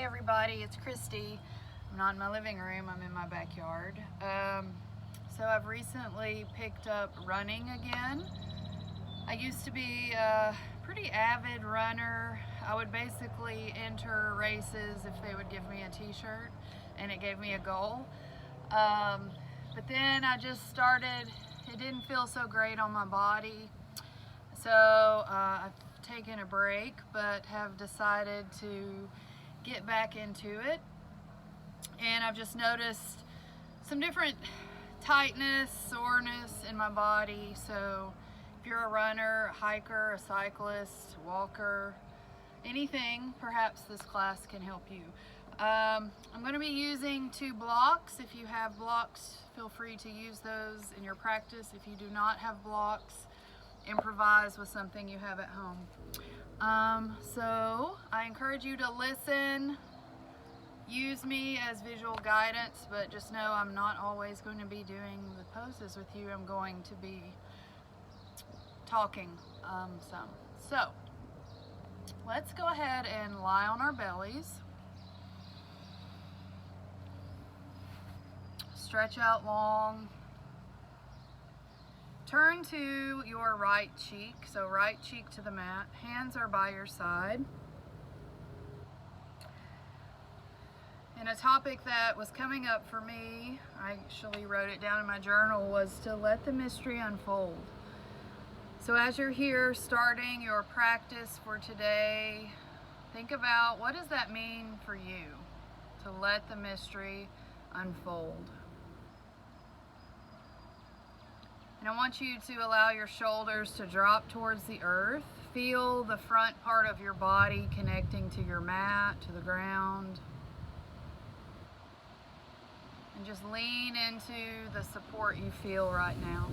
everybody, it's Christy. I'm not in my living room, I'm in my backyard. So I've recently picked up running again. I used to be a pretty avid runner. I would basically enter races if they would give me a t-shirt and it gave me a goal. But then I just started, it didn't feel so great on my body. So I've taken a break, but have decided to get back into it. And I've just noticed some different tightness, soreness in my body. So if you're a runner, a hiker, a cyclist, walker, anything, perhaps this class can help you. I'm going to be using 2 blocks. If you have blocks, feel free to use those in your practice. If you do not have blocks, improvise with something you have at home. So I encourage you to listen, use me as visual guidance, but just know I'm not always going to be doing the poses with you. I'm going to be talking some. So let's go ahead and lie on our bellies. Stretch out long. Turn to your right cheek, so right cheek to the mat. Hands are by your side. And a topic that was coming up for me, I actually wrote it down in my journal, was to let the mystery unfold. So as you're here starting your practice for today, think about, what does that mean for you to let the mystery unfold? And I want you to allow your shoulders to drop towards the earth. Feel the front part of your body connecting to your mat, to the ground. And just lean into the support you feel right now.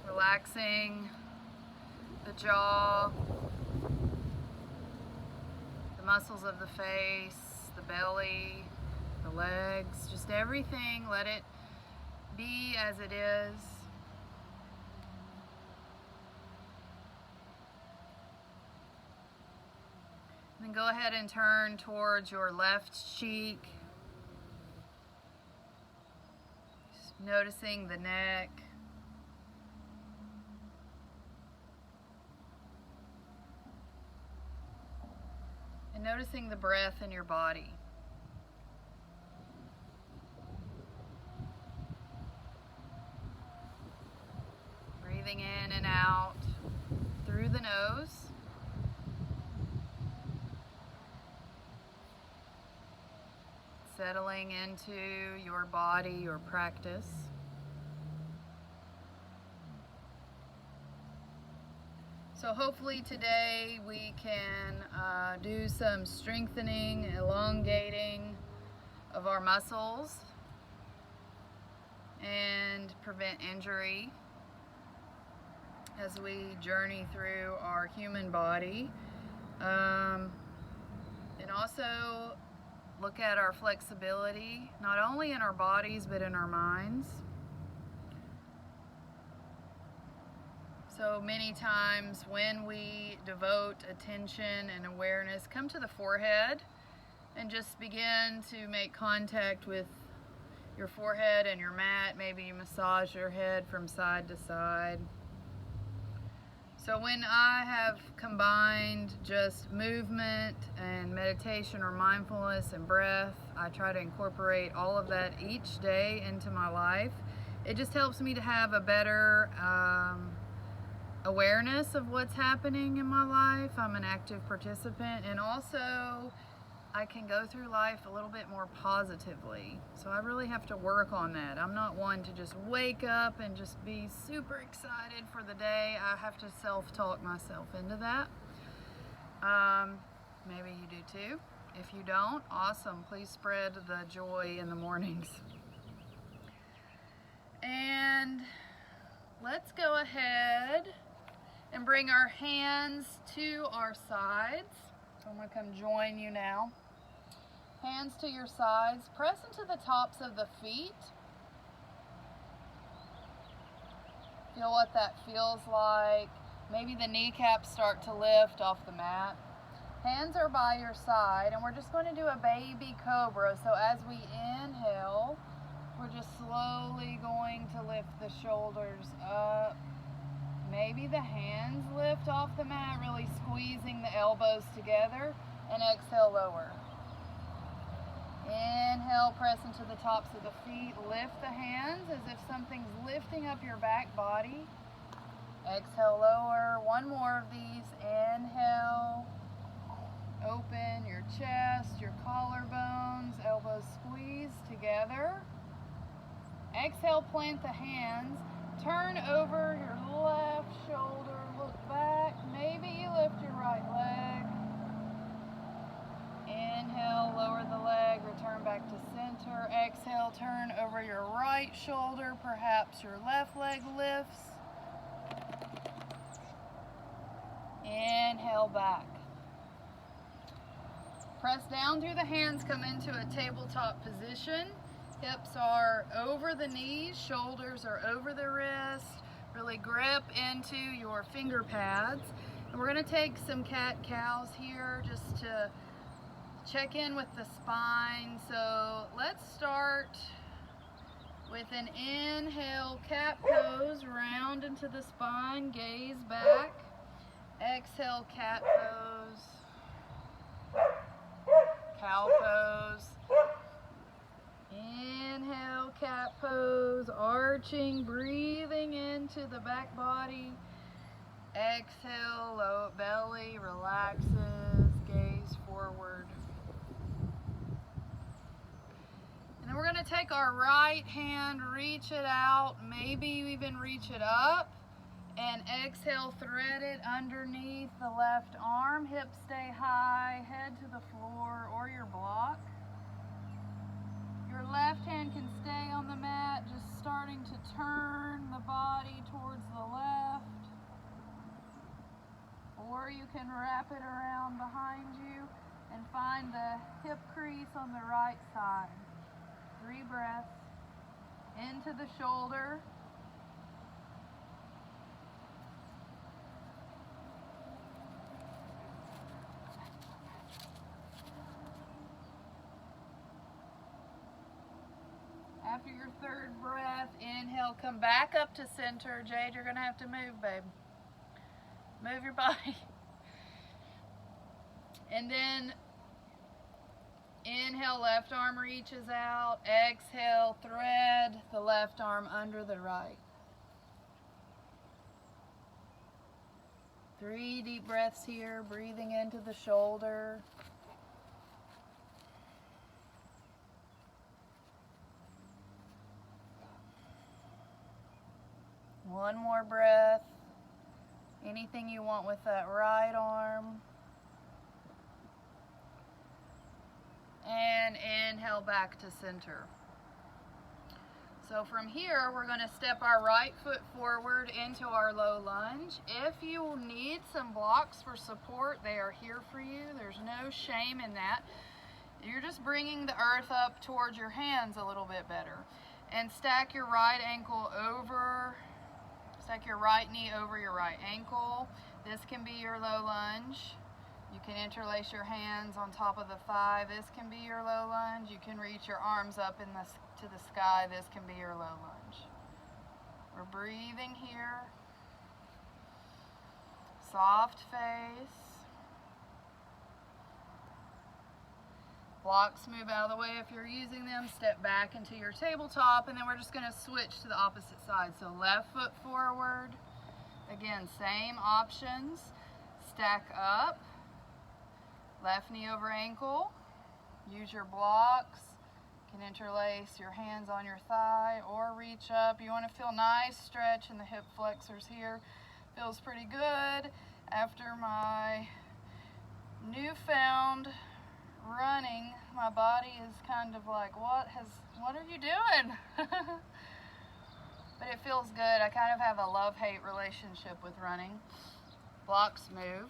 Relaxing the jaw, the muscles of the face, the belly, the legs, just everything. Let it be as it is. And then go ahead and turn towards your left cheek. Just noticing the neck. And noticing the breath in your body. Breathing in and out through the nose. Settling into your body, your practice. So hopefully today we can do some strengthening, elongating of our muscles and prevent injury as we journey through our human body, and also look at our flexibility, not only in our bodies but in our minds. So many times when we devote attention and awareness, come to the forehead and just begin to make contact with your forehead and your mat. Maybe you massage your head from side to side. So when I have combined just movement and meditation or mindfulness and breath, I try to incorporate all of that each day into my life. It just helps me to have a better awareness of what's happening in my life. I'm an active participant, and also I can go through life a little bit more positively. So I really have to work on that. I'm not one to just wake up and just be super excited for the day. I have to self-talk myself into that. Maybe you do too. If you don't, awesome. Please spread the joy in the mornings. And let's go ahead and bring our hands to our sides. So I'm going to come join you now. Hands to your sides. Press into the tops of the feet. Feel what that feels like. Maybe the kneecaps start to lift off the mat. Hands are by your side, and we're just going to do a baby cobra. So as we inhale, we're just slowly going to lift the shoulders up. Maybe the hands lift off the mat, really squeezing the elbows together, and exhale, lower. Inhale, press into the tops of the feet, lift the hands as if something's lifting up your back body. Exhale, lower. One more of these. Inhale. Open your chest, your collarbones, elbows squeeze together. Exhale, plant the hands. Turn over your left shoulder, look back. Maybe you lift your right leg. Inhale, lower the leg, return back to center. Exhale, turn over your right shoulder. Perhaps your left leg lifts. Inhale, back. Press down through the hands, come into a tabletop position. Hips are over the knees, shoulders are over the wrist. Really grip into your finger pads. And we're going to take some cat-cows here just to check in with the spine. So let's start with an inhale, cat pose, round into the spine, gaze back. Exhale, cat pose. Cow pose. Inhale, cat pose, arching, breathing into the back body. Exhale, low belly relaxes, gaze forward. And then we're going to take our right hand, reach it out, maybe you even reach it up. And exhale, thread it underneath the left arm. Hips stay high, head to the floor or your block. Your left hand can stay on the mat, just starting to turn the body towards the left. Or you can wrap it around behind you and find the hip crease on the right side. 3 breaths into the shoulder. After your 3rd breath, inhale, come back up to center. Jade, you're going to have to move, babe. Move your body. And then inhale, left arm reaches out. Exhale, thread the left arm under the right. 3 deep breaths here, breathing into the shoulder. One more breath. Anything you want with that right arm. And inhale back to center. So from here, we're going to step our right foot forward into our low lunge. If you need some blocks for support, they are here for you. There's no shame in that. You're just bringing the earth up towards your hands a little bit better. And stack your right ankle over. Stack your right knee over your right ankle. This can be your low lunge. You can interlace your hands on top of the thigh. This can be your low lunge. You can reach your arms up to the sky. This can be your low lunge. We're breathing here. Soft face. Blocks move out of the way if you're using them. Step back into your tabletop, and then we're just going to switch to the opposite side. So left foot forward. Again, same options. Stack up. Left knee over ankle. Use your blocks. You can interlace your hands on your thigh or reach up. You want to feel nice stretch in the hip flexors here. Feels pretty good after my newfound running. My body is kind of like, what are you doing? But it feels good. I kind of have a love-hate relationship with running. Blocks move.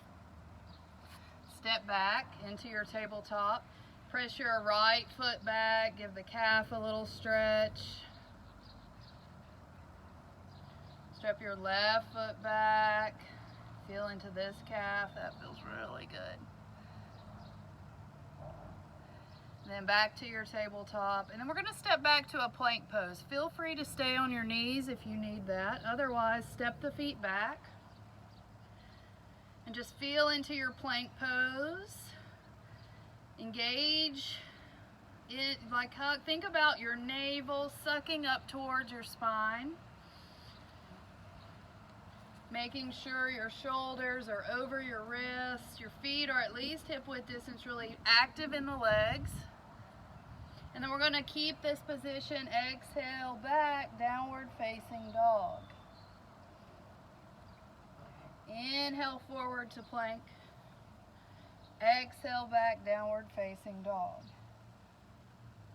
Step back into your tabletop. Press your right foot back. Give the calf a little stretch. Step your left foot back. Feel into this calf. That feels really good. then back to your tabletop. And then we're gonna step back to a plank pose. Feel free to stay on your knees if you need that. Otherwise, step the feet back. And just feel into your plank pose. Engage it, like think about your navel sucking up towards your spine. Making sure your shoulders are over your wrists, your feet are at least hip width distance, really active in the legs. And then we're going to keep this position, exhale back, downward facing dog. Inhale forward to plank. Exhale back, downward facing dog.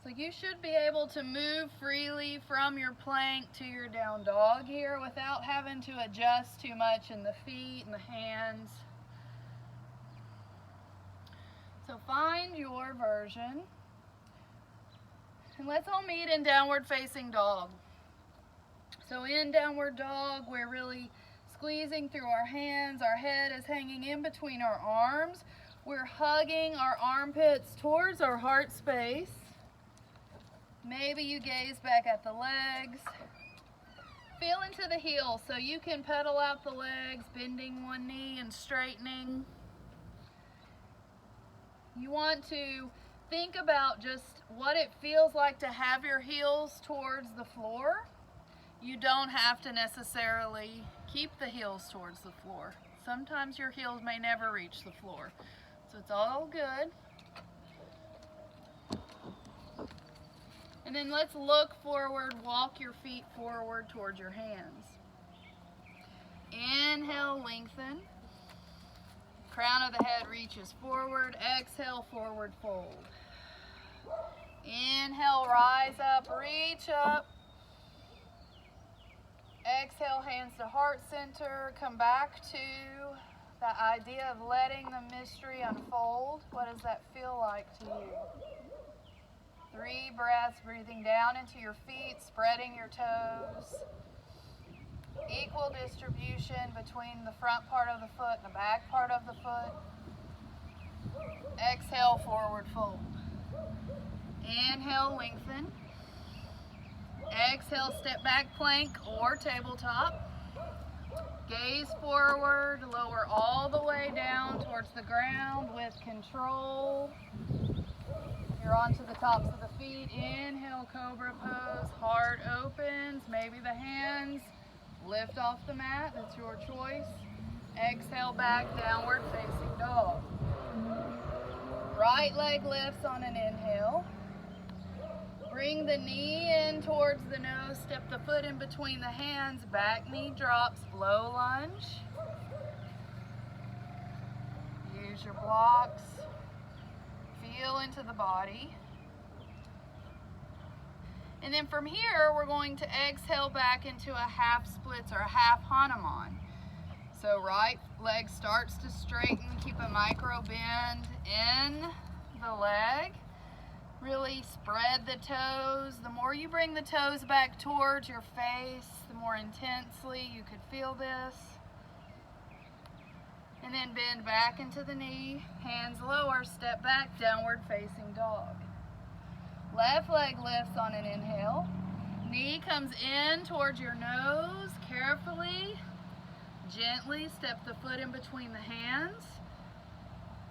So you should be able to move freely from your plank to your down dog here without having to adjust too much in the feet and the hands. So find your version. And let's all meet in downward facing dog. So in downward dog, we're really squeezing through our hands. Our head is hanging in between our arms. We're hugging our armpits towards our heart space. Maybe you gaze back at the legs. Feel into the heels, so you can pedal out the legs, bending one knee and straightening. You want to think about just what it feels like to have your heels towards the floor. You don't have to necessarily keep the heels towards the floor. Sometimes your heels may never reach the floor, so it's all good. And then let's look forward, walk your feet forward towards your hands. Inhale, lengthen. Crown of the head reaches forward. Exhale, forward fold. Inhale, rise up, reach up. Exhale, hands to heart center. Come back to the idea of letting the mystery unfold. What does that feel like to you? 3 breaths, breathing down into your feet, spreading your toes. Equal distribution between the front part of the foot and the back part of the foot. Exhale, forward fold. Inhale, lengthen. Exhale, step back plank or tabletop. Gaze forward, lower all the way down towards the ground with control. You're onto the tops of the feet. Inhale, cobra pose. Heart opens. Maybe the hands lift off the mat. That's your choice. Exhale back, downward facing dog. Right leg lifts on an inhale. Bring the knee in towards the nose. Step the foot in between the hands. Back knee drops. Low lunge. Use your blocks. Feel into the body. And then from here, we're going to exhale back into a half splits or a half Hanuman. So right leg starts to straighten. Keep a micro bend in the leg. Really spread the toes. The more you bring the toes back towards your face, the more intensely you could feel this. And then bend back into the knee, hands lower, step back, downward facing dog. Left leg lifts on an inhale. Knee comes in towards your nose, carefully, gently step the foot in between the hands.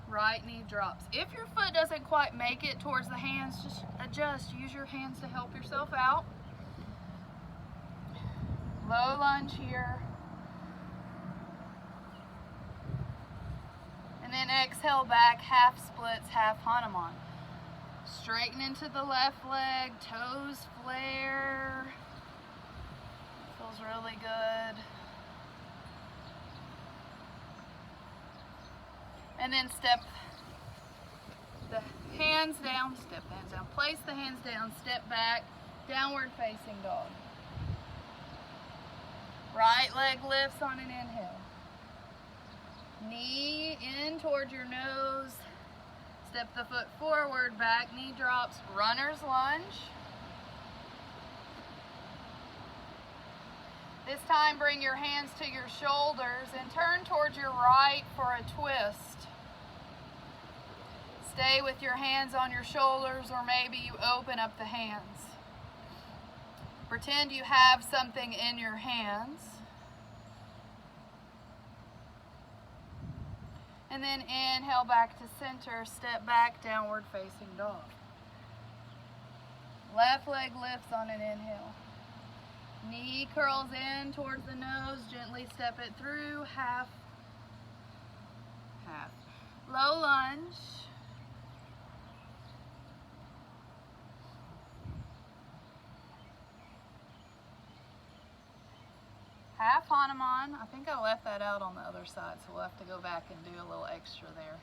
Right knee drops. If your foot doesn't quite make it towards the hands, just adjust. Use your hands to help yourself out. Low lunge here. And then exhale back, half splits, half Hanuman. Straighten into the left leg, toes flare. Feels really good. And then step the hands down, step the hands down. Place the hands down, step back, downward facing dog. Right leg lifts on an inhale. Knee in towards your nose. Step the foot forward, back knee drops, runner's lunge. This time bring your hands to your shoulders and turn towards your right for a twist. stay with your hands on your shoulders, or maybe you open up the hands. Pretend you have something in your hands. And then inhale back to center, step back, downward facing dog. Left leg lifts on an inhale. Knee curls in towards the nose, gently step it through, half. Low lunge. Half Hanuman. I think I left that out on the other side, so we'll have to go back and do a little extra there.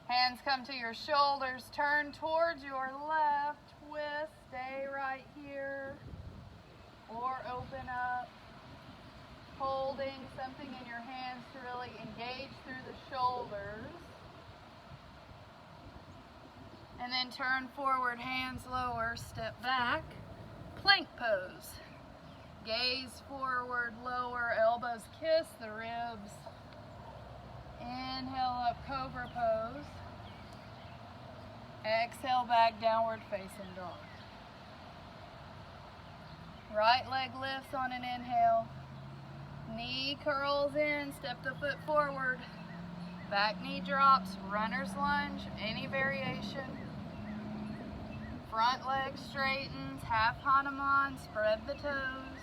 Hands come to your shoulders, turn towards your left, twist, stay right here, or open up, holding something in your hands to really engage through the shoulders. And then turn forward, hands lower, step back, plank pose. Gaze forward, lower, elbows kiss the ribs. Inhale up, cobra pose. Exhale back, downward facing dog. Right leg lifts on an inhale. Knee curls in, step the foot forward. Back knee drops, runner's lunge, any variation. Front leg straightens, half Hanuman, spread the toes.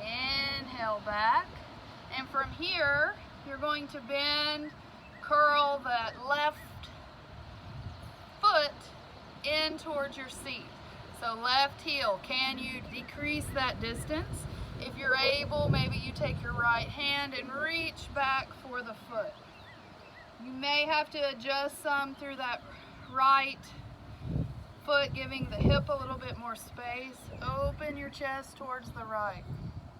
Inhale back. And from here, you're going to bend, curl that left foot in towards your seat. So left heel, can you decrease that distance? If you're able, maybe you take your right hand and reach back for the foot. You may have to adjust some through that right foot, giving the hip a little bit more space. Open your chest towards the right.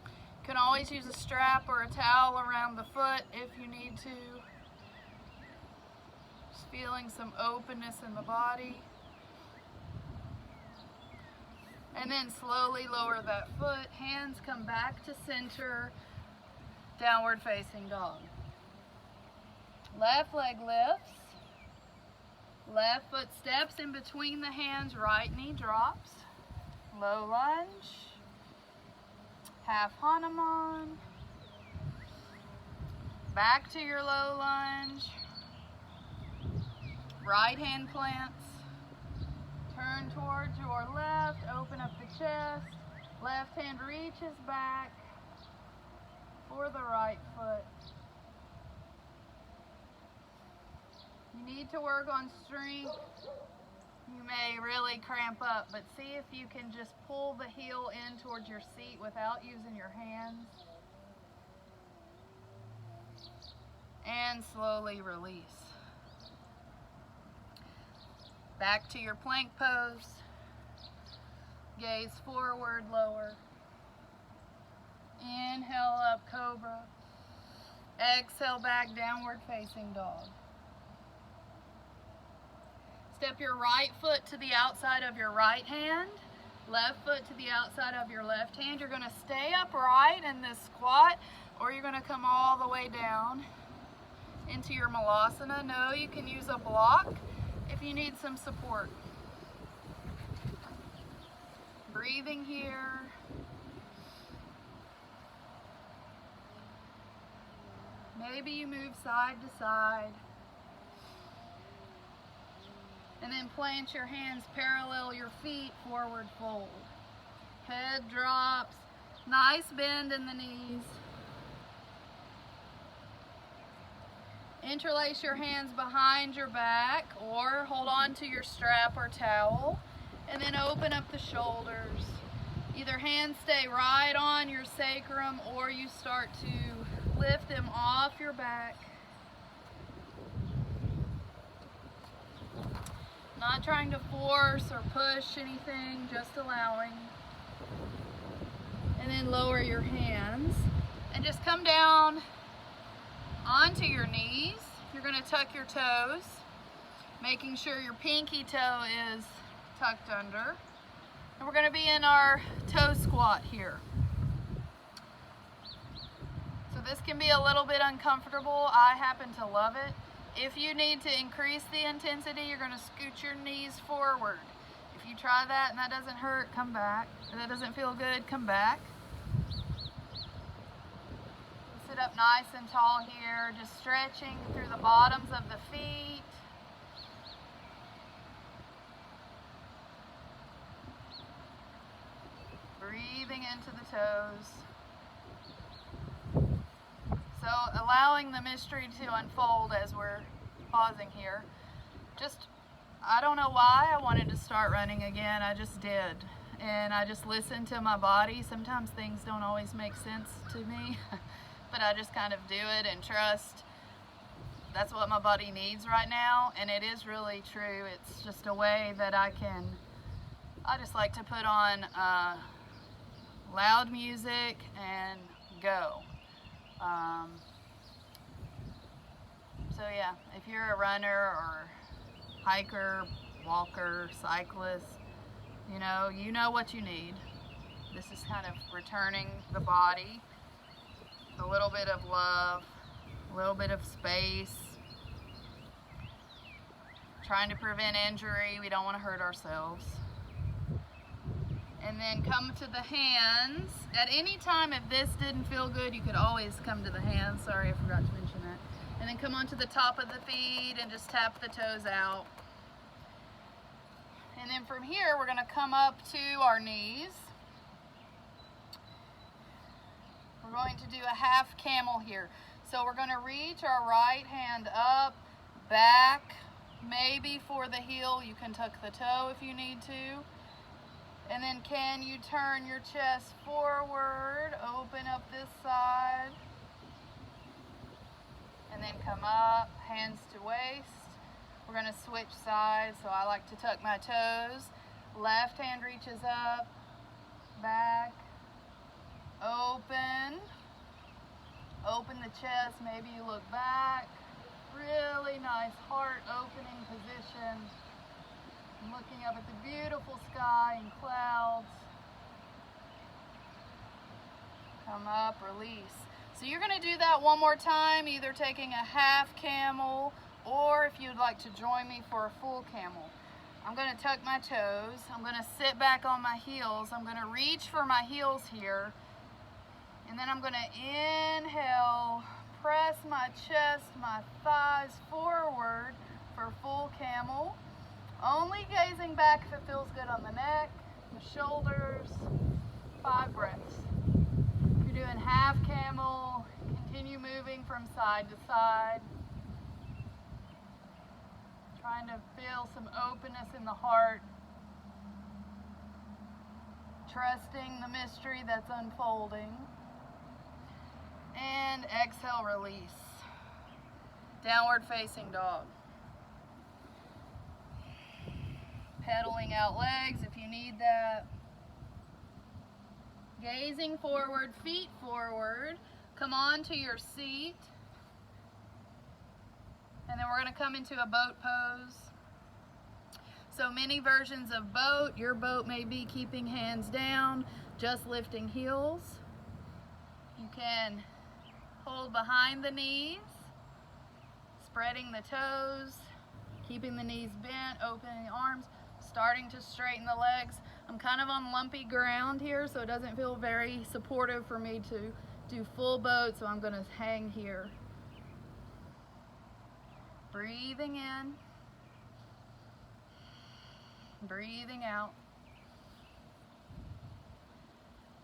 You can always use a strap or a towel around the foot if you need to. Just feeling some openness in the body. And then slowly lower that foot. Hands come back to center. Downward facing dog. Left leg lifts. Left foot steps in between the hands. Right knee drops. Low lunge. Half Hanuman. Back to your low lunge. Right hand plants. Turn towards your left, open up the chest. Left hand reaches back for the right foot. You need to work on strength. You may really cramp up, but see if you can just pull the heel in towards your seat without using your hands. And slowly release. Back to your plank pose. Gaze forward, lower. Inhale up, cobra. Exhale back, downward facing dog. Step your right foot to the outside of your right hand. Left foot to the outside of your left hand. You're going to stay upright in this squat, or you're going to come all the way down into your malasana. No, you can use a block if you need some support. Breathing here. Maybe you move side to side. And then plant your hands parallel your feet, forward fold. Head drops, nice bend in the knees. Interlace your hands behind your back or hold on to your strap or towel, and then open up the shoulders. Either hands stay right on your sacrum or you start to lift them off your back. Not trying to force or push anything, just allowing. And then lower your hands and just come down onto your knees. You're going to tuck your toes, making sure your pinky toe is tucked under. And we're going to be in our toe squat here. So this can be a little bit uncomfortable. I happen to love it. If you need to increase the intensity, you're going to scoot your knees forward. If you try that and that doesn't hurt, come back. If that doesn't feel good, come back. Sit up nice and tall here, just stretching through the bottoms of the feet. Breathing into the toes. So allowing the mystery to unfold as we're pausing here. I don't know why I wanted to start running again, I just did. And I just listened to my body. Sometimes things don't always make sense to me, but I just kind of do it and trust that's what my body needs right now. And it is really true. It's just a way that I just like to put on loud music and go. So yeah, if you're a runner or hiker, walker, cyclist, you know what you need. This is kind of returning the body, a little bit of love, a little bit of space, trying to prevent injury. We don't want to hurt ourselves. And then come to the hands. At any time, if this didn't feel good, you could always come to the hands. Sorry, I forgot to mention that. And then come onto the top of the feet and just tap the toes out. And then from here, we're going to come up to our knees. We're going to do a half camel here. So we're going to reach our right hand up, back, maybe for the heel. You can tuck the toe if you need to. And then can you turn your chest forward, open up this side, and then come up, hands to waist. We're going to switch sides, so I like to tuck my toes. Left hand reaches up, back, open the chest, maybe you look back. Really nice heart opening position. I'm looking up at the beautiful sky and clouds. Come up, release. So you're going to do that one more time, either taking a half camel, or if you'd like to join me for a full camel. I'm going to tuck my toes. I'm going to sit back on my heels. I'm going to reach for my heels here. And then I'm going to inhale, press my chest, my thighs forward for full camel. Only gazing back if it feels good on the neck, the shoulders. 5 breaths. If you're doing half camel, continue moving from side to side. Trying to feel some openness in the heart. Trusting the mystery that's unfolding. And exhale, release. Downward facing dog. Pedaling out legs if you need that. Gazing forward, feet forward. Come on to your seat. And then we're going to come into a boat pose. So many versions of boat. Your boat may be keeping hands down, just lifting heels. You can hold behind the knees, spreading the toes, keeping the knees bent, opening the arms, starting to straighten the legs. I'm kind of on lumpy ground here, so it doesn't feel very supportive for me to do full boat, so I'm going to hang here. Breathing in, breathing out.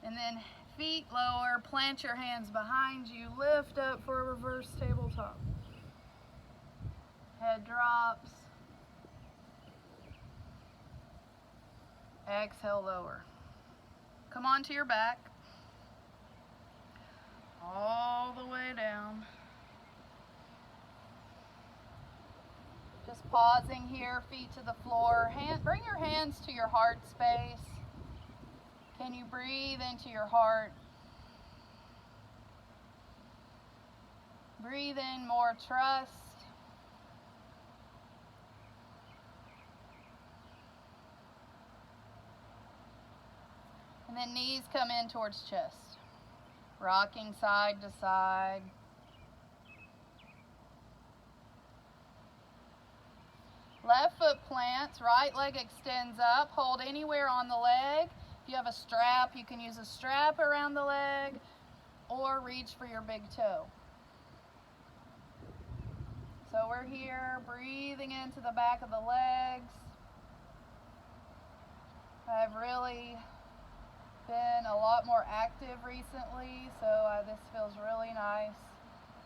And then feet lower, plant your hands behind you, lift up for a reverse tabletop. Head drops. Exhale, lower. Come onto your back. All the way down. Just pausing here, feet to the floor. Bring your hands to your heart space. Can you breathe into your heart? Breathe in more trust. And then knees come in towards chest. Rocking side to side. Left foot plants, right leg extends up. Hold anywhere on the leg. If you have a strap, you can use a strap around the leg or reach for your big toe. So we're here, breathing into the back of the legs. I've really been a lot more active recently, so this feels really nice.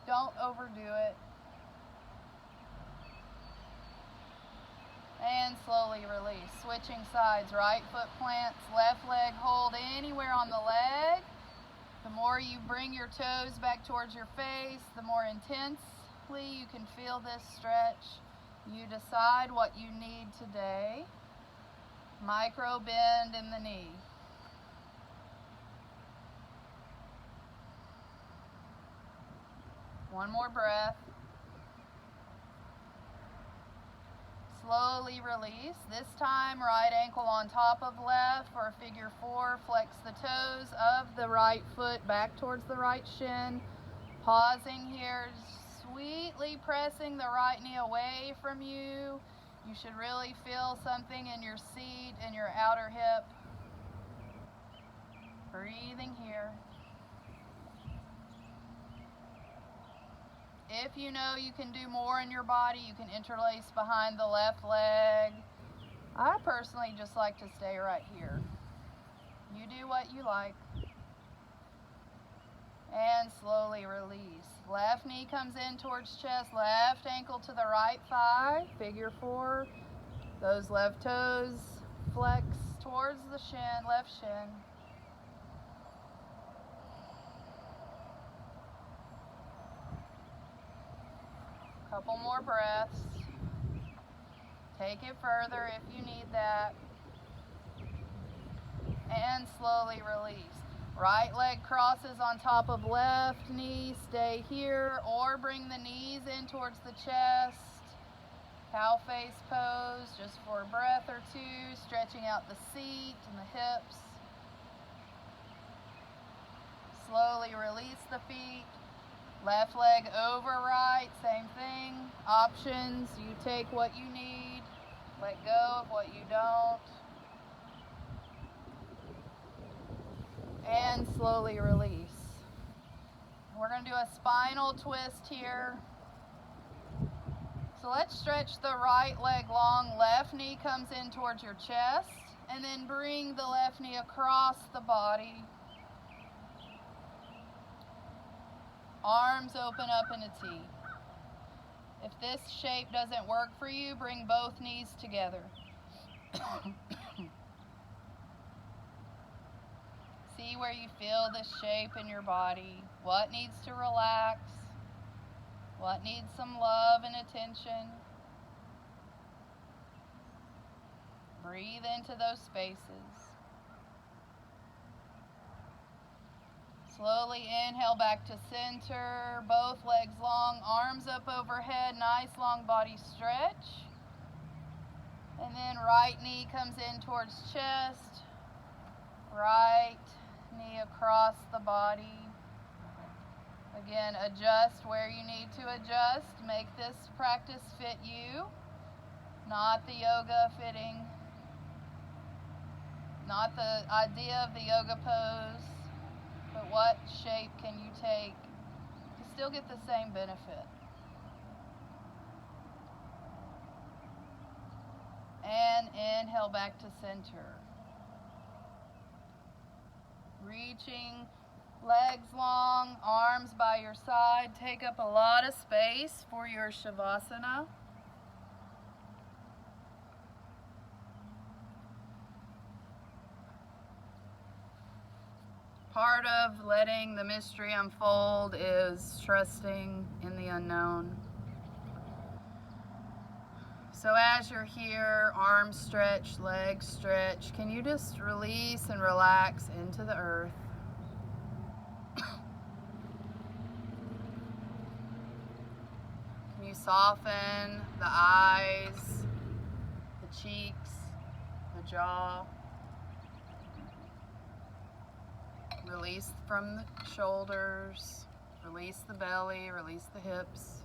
Don't overdo it. And slowly release. Switching sides, right foot plants, left leg hold anywhere on the leg. The more you bring your toes back towards your face, the more intensely you can feel this stretch. You decide what you need today. Micro bend in the knee. One more breath. Slowly release. This time, right ankle on top of left for a figure 4. Flex the toes of the right foot back towards the right shin. Pausing here, sweetly pressing the right knee away from you. You should really feel something in your seat and your outer hip. Breathing here. If you know you can do more in your body, you can interlace behind the left leg. I personally just like to stay right here. You do what you like. And slowly release. Left knee comes in towards chest, left ankle to the right thigh, figure 4. Those left toes flex towards the shin, left shin. Couple more breaths. Take it further if you need that. And slowly release. Right leg crosses on top of left knee. Stay here or bring the knees in towards the chest. Cow face pose just for a breath or 2. Stretching out the seat and the hips. Slowly release the feet. Left leg over right, same thing. Options, you take what you need. Let go of what you don't. And slowly release. We're going to do a spinal twist here. So let's stretch the right leg long. Left knee comes in towards your chest. And then bring the left knee across the body. Arms open up in a T. If this shape doesn't work for you, bring both knees together. See where you feel this shape in your body. What needs to relax? What needs some love and attention? Breathe into those spaces. Slowly inhale back to center, both legs long, arms up overhead, nice long body stretch. And then right knee comes in towards chest, right knee across the body. Again, adjust where you need to adjust. Make this practice fit you, not the yoga fitting, not the idea of the yoga pose. But what shape can you take to still get the same benefit? And inhale back to center. Reaching, legs long, arms by your side. Take up a lot of space for your Shavasana. Part of letting the mystery unfold is trusting in the unknown. So as you're here, arms stretch, legs stretch, can you just release and relax into the earth? Can you soften the eyes, the cheeks, the jaw? Release from the shoulders, release the belly, release the hips.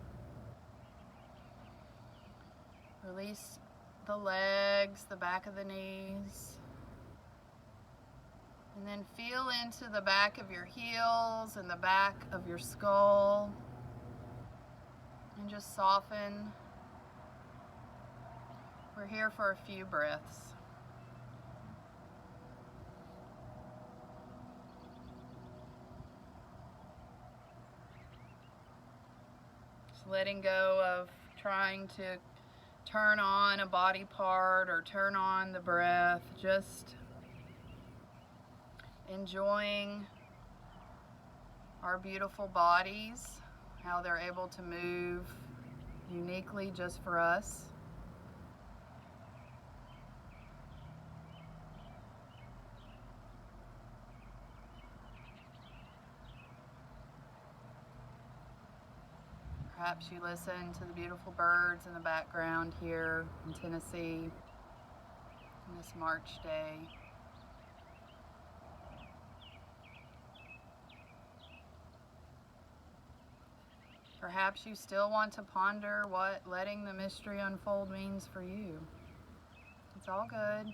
Release the legs, the back of the knees. And then feel into the back of your heels and the back of your skull. And just soften. We're here for a few breaths. Just letting go of trying to turn on a body part or turn on the breath. Just enjoying our beautiful bodies, how they're able to move uniquely just for us. Perhaps you listen to the beautiful birds in the background here in Tennessee on this March day. Perhaps you still want to ponder what letting the mystery unfold means for you. It's all good.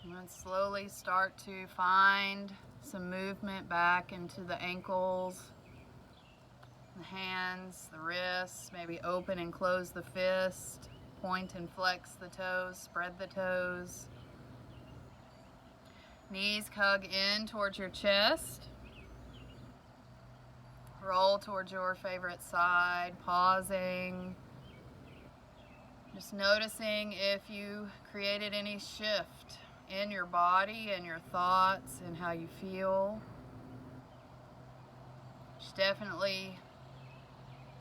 And slowly start to find some movement back into the ankles, the hands, the wrists, maybe open and close the fist, point and flex the toes, spread the toes. Knees hug in towards your chest. Roll towards your favorite side, pausing. Just noticing if you created any shift in your body and your thoughts and how you feel. Which definitely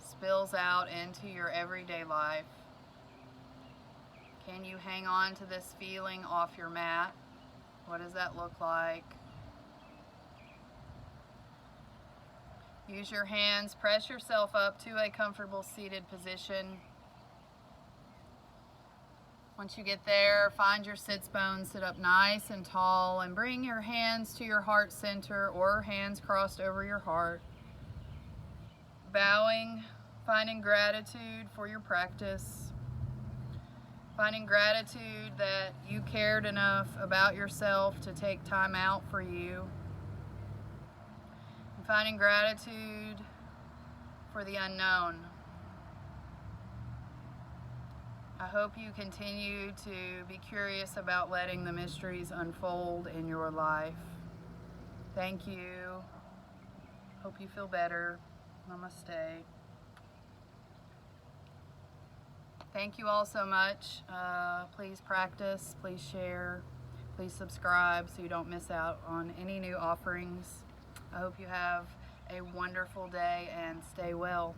spills out into your everyday life. Can you hang on to this feeling off your mat? What does that look like? Use your hands, press yourself up to a comfortable seated position. Once you get there, find your sits bones, sit up nice and tall, and bring your hands to your heart center or hands crossed over your heart. Bowing, finding gratitude for your practice. Finding gratitude that you cared enough about yourself to take time out for you. And finding gratitude for the unknown. I hope you continue to be curious about letting the mysteries unfold in your life. Thank you. Hope you feel better. Namaste. Thank you all so much. Please practice, please share, please subscribe so you don't miss out on any new offerings. I hope you have a wonderful day and stay well.